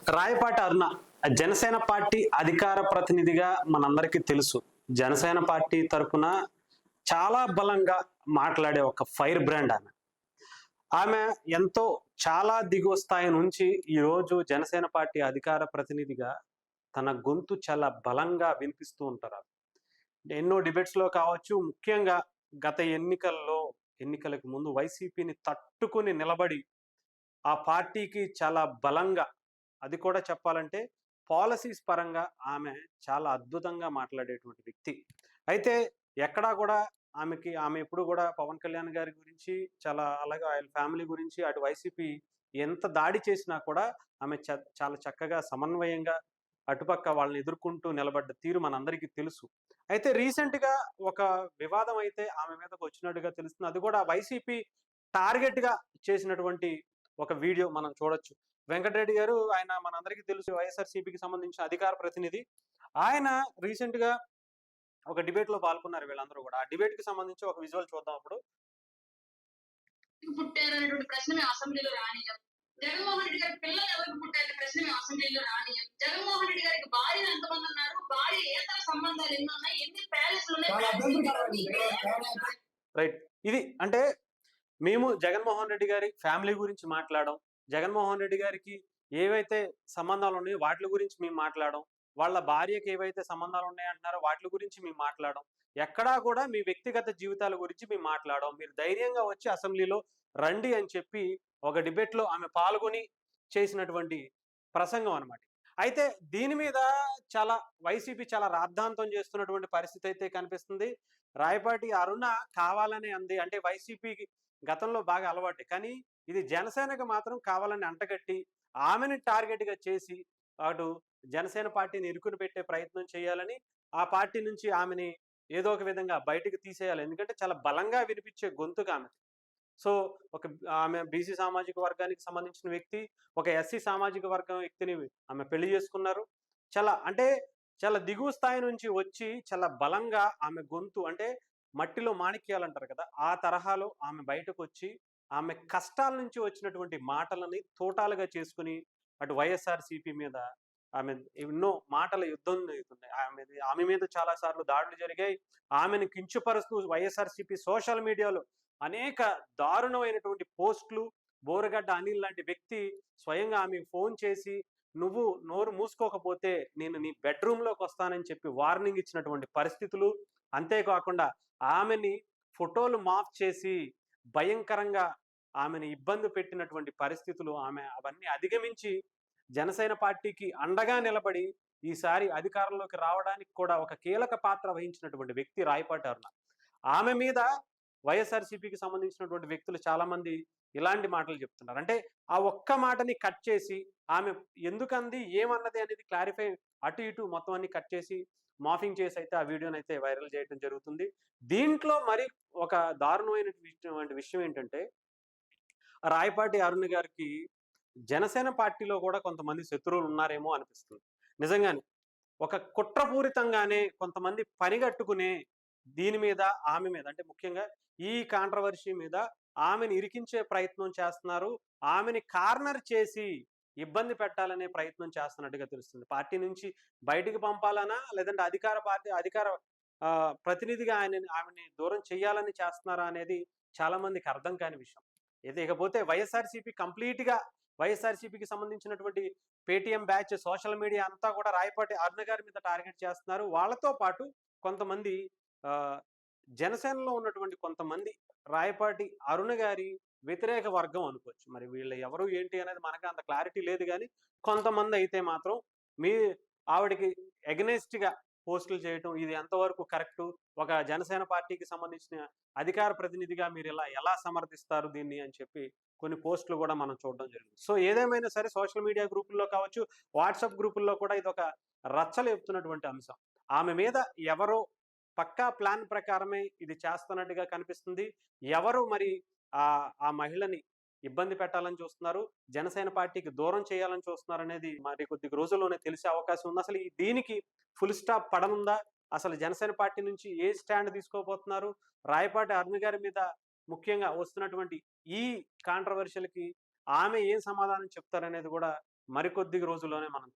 రాయపాటి అరుణ Janasena party అధికార ప్రతినిధిగా మనందరికీ తెలుసు. జనసేన పార్టీ తరపున చాలా బలంగా మాట్లాడే ఒక ఫైర్ బ్రాండ్ ఆమె. ఆమె ఎంతో చాలా దిగువ స్థాయి నుంచి ఈరోజు జనసేన పార్టీ అధికార ప్రతినిధిగా తన గొంతు చాలా బలంగా వినిపిస్తూ ఉంటారు. ఎన్నో డిబేట్స్లో కావచ్చు, ముఖ్యంగా గత ఎన్నికలకు ముందు వైసీపీని తట్టుకుని నిలబడి ఆ పార్టీకి చాలా బలంగా, అది కూడా చెప్పాలంటే పాలసీస్ పరంగా ఆమె చాలా అద్భుతంగా మాట్లాడేటువంటి వ్యక్తి. అయితే ఎక్కడా కూడా ఆమె ఎప్పుడు కూడా పవన్ కళ్యాణ్ గారి గురించి చాలా, అలాగే ఆయన ఫ్యామిలీ గురించి, అటు వైసీపీ ఎంత దాడి చేసినా కూడా ఆమె చాలా చక్కగా సమన్వయంగా అటుపక్క వాళ్ళని ఎదుర్కొంటూ నిలబడ్డ తీరు మనందరికీ తెలుసు. అయితే రీసెంట్‌గా ఒక వివాదం అయితే ఆమె మీదకు వచ్చినట్టుగా తెలుస్తుంది. అది కూడా వైసీపీ టార్గెట్‌గా చేసినటువంటి ఒక వీడియో మనం చూడొచ్చు. వెంకటరెడ్డి గారు, ఆయన మనందరికీ తెలుసు, వైఎస్ఆర్‌సీపీకి సంబంధించిన అధికార ప్రతినిధి. ఆయన రీసెంట్‌గా ఒక డిబేట్‌లో పాల్గొన్నారు వీళ్ళందరూ కూడా. ఆ డిబేట్‌కి సంబంధించి ఒక విజువల్ చూద్దాం ఇప్పుడు. పుట్టారనేటువంటి ప్రశ్న మేము అసెంబ్లీలో రానియం. జగన్మోహన్ రెడ్డి గారి పిల్లలు ఎవరికి పుట్టారనే ప్రశ్న మేము అసెంబ్లీలో రానియం. జగన్మోహన్ రెడ్డి గారికి భార్యలు ఎంతమంది ఉన్నారు, భార్య ఏతర సంబంధాలు ఎన్ని ఉన్నాయి, ఎన్ని ప్యాలెస్లు ఉన్నాయి. రైట్. ఇది అంటే మేము జగన్మోహన్ రెడ్డి గారి ఫ్యామిలీ గురించి మాట్లాడడం, జగన్మోహన్ రెడ్డి గారికి ఏవైతే సంబంధాలు ఉన్నాయో వాటి గురించి మేము మాట్లాడడం, వాళ్ళ భార్యకి ఏవైతే సంబంధాలు ఉన్నాయంటున్నారో వాటి గురించి మేము మాట్లాడడం, ఎక్కడా కూడా మీ వ్యక్తిగత జీవితాల గురించి మేము మాట్లాడడం, మీరు ధైర్యంగా వచ్చి అసెంబ్లీలో రండి అని చెప్పి ఒక డిబేట్లో ఆమె పాల్గొని చేసినటువంటి ప్రసంగం అనమాట. అయితే దీని మీద చాలా వైసీపీ చాలా రాద్ధాంతం చేస్తున్నటువంటి పరిస్థితి అయితే కనిపిస్తుంది. రాయపాటి అరుణ కావాలని అంది, అంటే వైసీపీకి గతంలో బాగా అలవాటే, కానీ ఇది జనసేనకు మాత్రం కావాలని అంటగట్టి ఆమెని టార్గెట్గా చేసి అటు జనసేన పార్టీని ఇరుకుని పెట్టే ప్రయత్నం చేయాలని, ఆ పార్టీ నుంచి ఆమెని ఏదో ఒక విధంగా బయటకు తీసేయాలి. ఎందుకంటే చాలా బలంగా వినిపించే గొంతుగా ఆమె. సో ఆమె బీసీ సామాజిక వర్గానికి సంబంధించిన వ్యక్తి, ఒక ఎస్సీ సామాజిక వర్గం వ్యక్తిని ఆమె పెళ్లి చేసుకున్నారు. అంటే చాలా దిగువ స్థాయి నుంచి వచ్చి చాలా బలంగా ఆమె గొంతు, అంటే మట్టిలో మాణిక్యాలు అంటారు కదా, ఆ తరహాలో ఆమె బయటకు వచ్చి ఆమె కష్టాల నుంచి వచ్చినటువంటి మాటలని తోటాలుగా చేసుకుని అటు వైఎస్ఆర్‌సీపీ మీద ఆమె ఎన్నో మాటల యుద్ధం జరుగుతుంది. ఆమె మీద చాలా సార్లు దాడులు జరిగాయి. ఆమెను కించపరుస్తూ వైఎస్ఆర్‌సీపీ సోషల్ మీడియాలో అనేక దారుణమైనటువంటి పోస్టులు, బోరగడ్డ అనిల్ లాంటి వ్యక్తి స్వయంగా ఆమెకు ఫోన్ చేసి, నువ్వు నోరు మూసుకోకపోతే నేను నీ బెడ్రూమ్‌లోకి వస్తానని చెప్పి వార్నింగ్ ఇచ్చినటువంటి పరిస్థితులు. అంతేకాకుండా ఆమెని ఫోటోలు మాఫ్ చేసి భయంకరంగా ఆమెను ఇబ్బంది పెట్టినటువంటి పరిస్థితులు, ఆమె అవన్నీ అధిగమించి జనసేన పార్టీకి అండగా నిలబడి ఈసారి అధికారంలోకి రావడానికి కూడా ఒక కీలక పాత్ర వహించినటువంటి వ్యక్తి రాయపాటి అరుణ. ఆమె మీద వైఎస్ఆర్‌సీపీకి సంబంధించినటువంటి వ్యక్తులు చాలా మంది ఇలాంటి మాటలు చెప్తున్నారు. అంటే ఆ ఒక్క మాటని కట్ చేసి ఆమె ఎందుకంది, ఏమన్నది అనేది క్లారిఫై, అటు ఇటు మొత్తం అన్ని కట్ చేసి మాఫింగ్ చేసి అయితే ఆ వీడియోని అయితే వైరల్ చేయడం జరుగుతుంది. దీంట్లో మరి ఒక దారుణమైనటువంటి విషయం ఏంటంటే, రాయపాటి అరుణ్ గారికి జనసేన పార్టీలో కూడా కొంతమంది శత్రువులు ఉన్నారేమో అనిపిస్తుంది. నిజంగానే ఒక కుట్రపూరితంగానే కొంతమంది పనిగట్టుకునే దీని మీద, ఆమె మీద, అంటే ముఖ్యంగా ఈ కాంట్రవర్సీ మీద ఆమెను ఇరికించే ప్రయత్నం చేస్తున్నారు. ఆమెని కార్నర్ చేసి ఇబ్బంది పెట్టాలనే ప్రయత్నం చేస్తున్నట్టుగా తెలుస్తుంది. పార్టీ నుంచి బయటికి పంపాలనా, లేదంటే అధికార ప్రతినిధిగా ఆమెని దూరం చేయాలని చేస్తున్నారా అనేది చాలా మందికి అర్థం కాని విషయం. ఇకపోతే వైఎస్ఆర్‌సీపీ కంప్లీట్‌గా, వైఎస్ఆర్‌సీపీకి సంబంధించినటువంటి పేటీఎం బ్యాచ్, సోషల్ మీడియా అంతా కూడా రాయపాటి అరుణ గారి మీద టార్గెట్ చేస్తున్నారు. వాళ్ళతో పాటు కొంతమంది జనసేనలో ఉన్నటువంటి కొంతమంది రాయపాటి అరుణ గారి వ్యతిరేక వర్గం అనుకోవచ్చు. మరి వీళ్ళు ఎవరు ఏంటి అనేది మనకు అంత క్లారిటీ లేదు, కానీ కొంతమంది అయితే మాత్రం ఆవిడకి ఎగనెస్ట్‌గా పోస్టులు చేయటం, ఇది ఎంతవరకు కరెక్టు, ఒక జనసేన పార్టీకి సంబంధించిన అధికార ప్రతినిధిగా మీరు ఎలా సమర్థిస్తారు దీన్ని అని చెప్పి కొన్ని పోస్టులు కూడా మనం చూడడం జరిగింది. సో ఏదేమైనా సరే సోషల్ మీడియా గ్రూపుల్లో కావచ్చు, వాట్సాప్ గ్రూపుల్లో కూడా ఇదొక రచ్చలేపుతున్నటువంటి అంశం. ఆమె మీద ఎవరో పక్కా ప్లాన్ ప్రకారమే ఇది చేస్తున్నట్టుగా కనిపిస్తుంది. ఎవరు మరి ఆ మహిళని ఇబ్బంది పెట్టాలని చూస్తున్నారు, జనసేన పార్టీకి దూరం చేయాలని చూస్తున్నారు అనేది మరి కొద్ది రోజుల్లోనే తెలిసే అవకాశం ఉంది. అసలు దీనికి ఫుల్ స్టాప్ పడనుందా? అసలు జనసేన పార్టీ నుంచి ఏ స్టాండ్ తీసుకోబోతున్నారు? రాయపాటి అరుణ్ గారి మీద ముఖ్యంగా వస్తున్నటువంటి ఈ కాంట్రవర్షియల్‌కి ఆమె ఏం సమాధానం చెప్తారనేది కూడా మరికొద్ది రోజుల్లోనే మనం